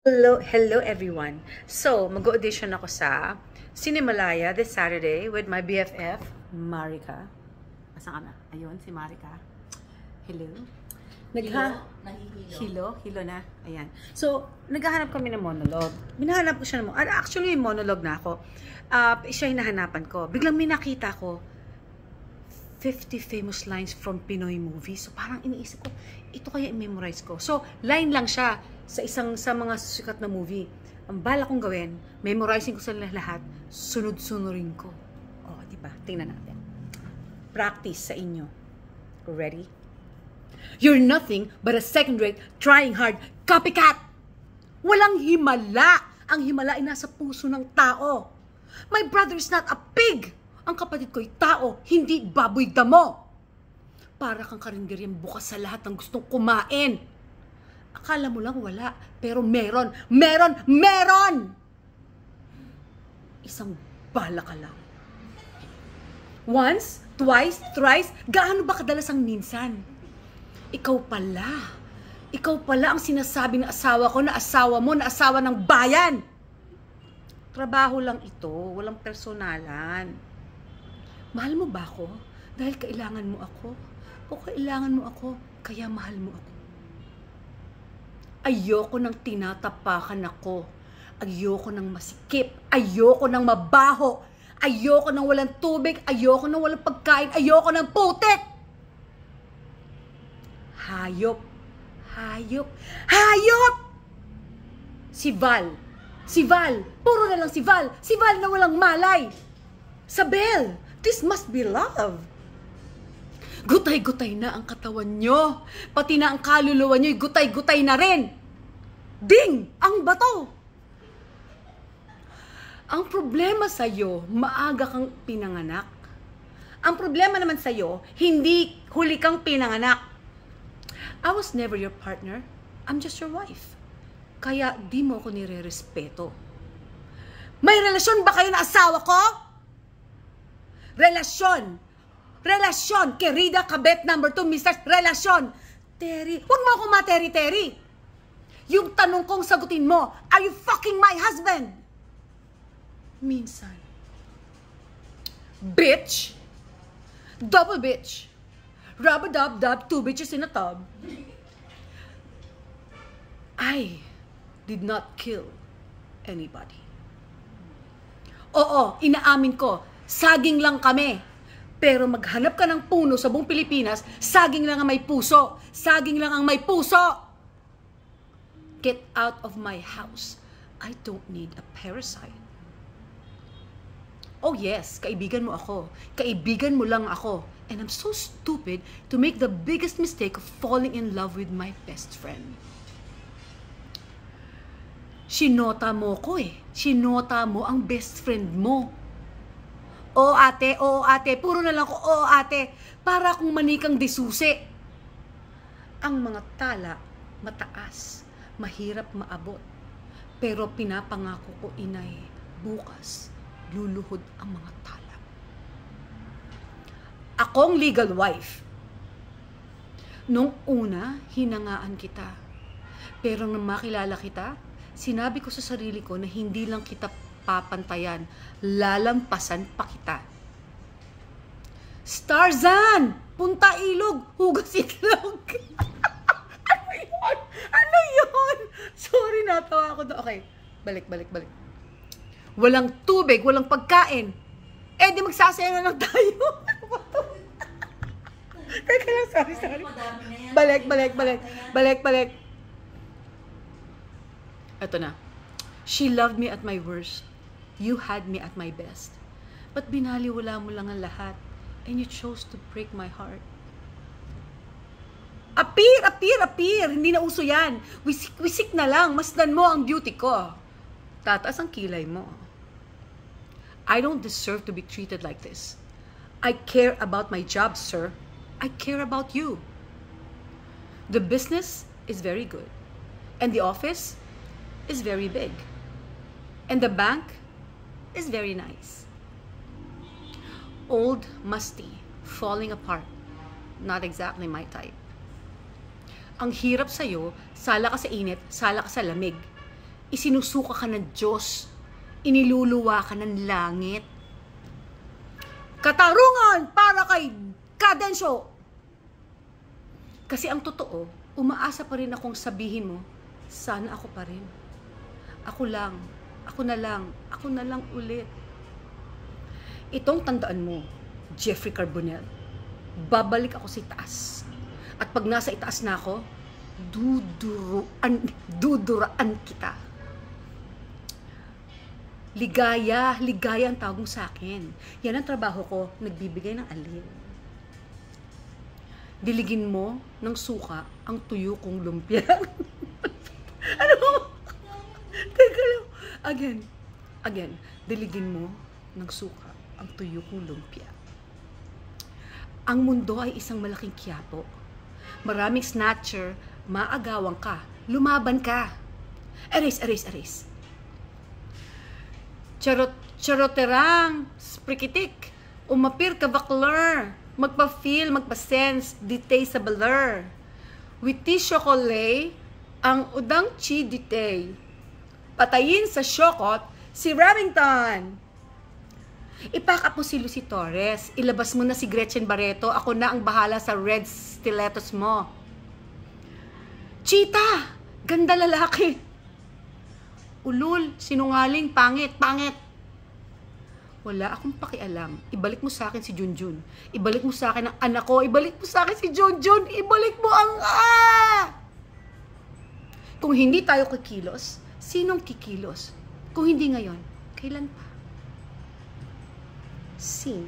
Hello everyone. So, mag-audition ako sa Cinemalaya this Saturday with my BFF, Marika. Asan ka na? Ayun, si Marika. Hello. Hilo na. Ayan. So, naghahanap kami ng monologue. Binahanap ko siya ng monologue. Actually, monologue na ako. Siya hinahanapan ko. Biglang may nakita ko 50 famous lines from Pinoy movies. So, parang iniisip ko, ito kaya i-memorize ko. So, line lang siya sa mga sikat na movie. Ang bala kong gawin, memorizing ko sa lahat, sunod-sunurin ko. Oh, di ba? Tingnan natin. Practice sa inyo. Ready? You're nothing but a second-rate, trying hard, copycat! Walang himala! Ang himala ay nasa puso ng tao. My brother is not a pig! Ang kapatid ko'y tao, hindi baboy damo. Para kang karinderyang bukas sa lahat ng gustong kumain. Akala mo lang wala, pero meron! Meron! Meron! Isang bala ka lang. Once, twice, thrice, gaano ba kadalas ang minsan? Ikaw pala ang sinasabi ng asawa ko, na asawa mo, na asawa ng bayan. Trabaho lang ito, walang personalan. Mahal mo ba ako? Dahil kailangan mo ako? O kailangan mo ako, kaya mahal mo ako? Ayoko nang tinatapakan ako. Ayoko nang masikip. Ayoko nang mabaho. Ayoko nang walang tubig. Ayoko nang walang pagkain. Ayoko nang putik. Hayop. Hayop. Hayop! Si Val. Si Val. Puro na lang si Val. Si Val na walang malay. Sabel, this must be love. Gutay-gutay na ang katawan nyo. Pati na ang kaluluwa nyo'y gutay-gutay na rin. Ding! Ang bato! Ang problema sa'yo, maaga kang pinanganak. Ang problema naman sa'yo, hindi huli kang pinanganak. I was never your partner. I'm just your wife. Kaya di mo ako nire-respeto. May relasyon ba kayo na asawa ko? Relasyon! Relasyon! Querida Kabet number 2, Mr. Relasyon! Terry, huwag mo akong materi-teri. Yung tanong kong sagutin mo, are you fucking my husband? Minsan. Bitch! Double bitch! Rub-a-dub-dub, 2 bitches in a tub. I did not kill anybody. Oo, inaamin ko, saging lang kami. Pero maghanap ka ng puno sa buong Pilipinas, saging lang ang may puso. Saging lang ang may puso. Get out of my house. I don't need a parasite. Oh yes, kaibigan mo ako. Kaibigan mo lang ako. And I'm so stupid to make the biggest mistake of falling in love with my best friend. Sinota mo ko eh. Sinota mo ang best friend mo. Oo ate, puro na lang ko, oo ate, para akong manikang disusi. Ang mga tala, mataas, mahirap maabot. Pero pinapangako ko, inay, bukas, luluhod ang mga tala. Akong legal wife. Nung una, hinangaan kita. Pero nang makilala kita, sinabi ko sa sarili ko na hindi lang kita papantayan, lalampasan pa kita. Starzan! Punta ilog! Hugas itlog! Ano yun? Ano yun? Sorry, natawa ako doon. Okay, balik. Walang tubig, walang pagkain. Eh, di magsasaya na lang tayo. Ano ba to? Teka lang, sorry. Balik. Ito na. She loved me at my worst. You had me at my best. But binaliwala mo lang ang lahat. And you chose to break my heart. Appear! Hindi na uso yan. Wisik na lang. Masdan mo ang beauty ko. Tataas ang kilay mo. I don't deserve to be treated like this. I care about my job, sir. I care about you. The business is very good. And the office is very big. And the bank is very nice. Old, musty, falling apart. Not exactly my type. Ang hirap sa'yo, sala ka sa init, sala ka sa lamig. Isinusuka ka ng Diyos. Iniluluwa ka ng langit. Katarungan para kay Cadensyo. Kasi ang totoo, umaasa pa rin akong sabihin mo, sana ako pa rin. Ako lang. Ako na lang. Ako na lang ulit. Itong tandaan mo, Jeffrey Carbonell, babalik ako sa itaas. At pag nasa itaas na ako, duduraan kita. Ligaya ang tawag mo sa akin. Yan ang trabaho ko, nagbibigay ng alin. Diligin mo ng suka ang tuyo kong lumpia. Ano mo? Teka lang. Again. Diligin mo ng suka ang tuyo kong lumpia. Ang mundo ay isang malaking kiyapo. Maraming snatcher, maagawan ka, lumaban ka. Erase. Charoterang, sprikitik, umapir ka bakler, magpa-feel, magpa-sense, ditay sa baler. Witi chocolate, ang udang chi ditay. Patayin sa syokot, si Remington. Ipack up mo si Lucy Torres, ilabas mo na si Gretchen Barreto, ako na ang bahala sa red stilettos mo. Cheetah, ganda lalaki. Ulul, sinungaling, pangit. Wala akong pakialam. Ibalik mo sa akin si Junjun. Ibalik mo sa akin ang anak ko. Ibalik mo sa akin si Junjun. Ibalik mo ang Kung hindi tayo kikilos, sinong kikilos? Kung hindi ngayon, kailan pa? Sing.